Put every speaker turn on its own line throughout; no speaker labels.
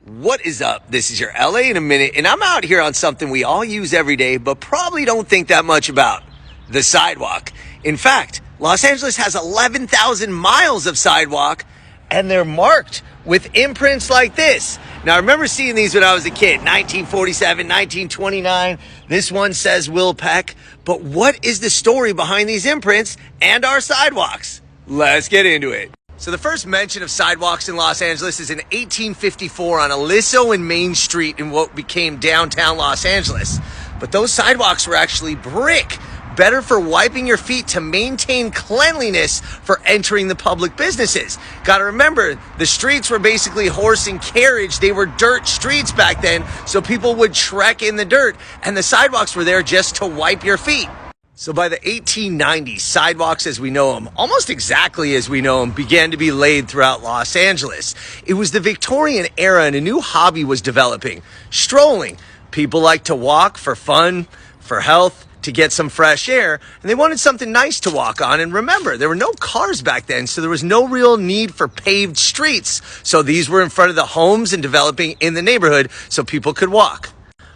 What is up? This is your LA in a minute, and I'm out here on something we all use every day, but probably don't think that much about: the sidewalk. In fact, Los Angeles has 11,000 miles of sidewalk, and they're marked with imprints like this. Now, I remember seeing these when I was a kid, 1947, 1929. This one says Will Peck. But what is the story behind these imprints and our sidewalks? Let's get into it. So the first mention of sidewalks in Los Angeles is in 1854 on Aliso and Main Street in what became downtown Los Angeles. But those sidewalks were actually brick, better for wiping your feet to maintain cleanliness for entering the public businesses. Gotta remember, the streets were basically horse and carriage. They were dirt streets back then, so people would trek in the dirt, and the sidewalks were there just to wipe your feet. So by the 1890s, sidewalks as we know them, almost exactly as we know them, began to be laid throughout Los Angeles. It was the Victorian era and a new hobby was developing: strolling. People like to walk for fun, for health, to get some fresh air, and they wanted something nice to walk on. And remember, there were no cars back then, so there was no real need for paved streets. So these were in front of the homes and developing in the neighborhood so people could walk.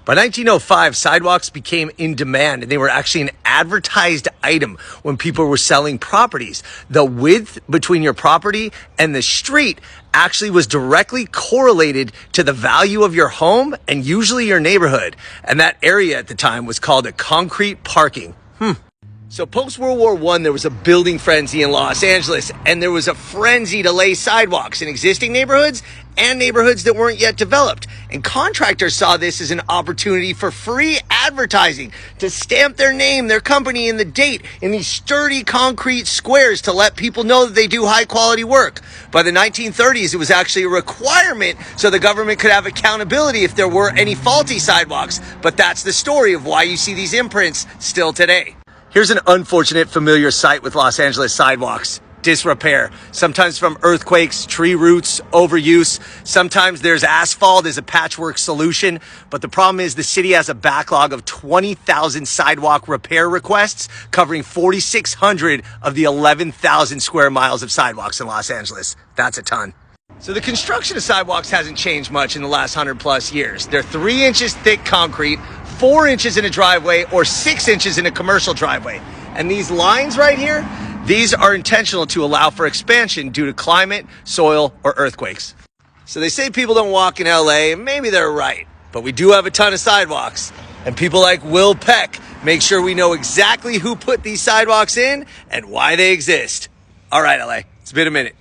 By 1905, sidewalks became in demand, and they were actually an advertised item when people were selling properties. The width between your property and the street actually was directly correlated to the value of your home and usually your neighborhood. And that area at the time was called a concrete parking. So post-World War I, there was a building frenzy in Los Angeles, and there was a frenzy to lay sidewalks in existing neighborhoods and neighborhoods that weren't yet developed. And contractors saw this as an opportunity for free advertising, to stamp their name, their company, and the date in these sturdy concrete squares to let people know that they do high-quality work. By the 1930s, it was actually a requirement so the government could have accountability if there were any faulty sidewalks. But that's the story of why you see these imprints still today. Here's an unfortunate familiar sight with Los Angeles sidewalks: disrepair, sometimes from earthquakes, tree roots, overuse. Sometimes there's asphalt as a patchwork solution, but the problem is the city has a backlog of 20,000 sidewalk repair requests covering 4,600 of the 11,000 square miles of sidewalks in Los Angeles. That's a ton. So the construction of sidewalks hasn't changed much in the last 100 plus years. They're 3 inches thick concrete, 4 inches in a driveway, or 6 inches in a commercial driveway. And these lines right here, these are intentional to allow for expansion due to climate, soil, or earthquakes. So they say people don't walk in LA, and maybe they're right. But we do have a ton of sidewalks. And people like Will Peck make sure we know exactly who put these sidewalks in and why they exist. All right, LA, it's been a minute.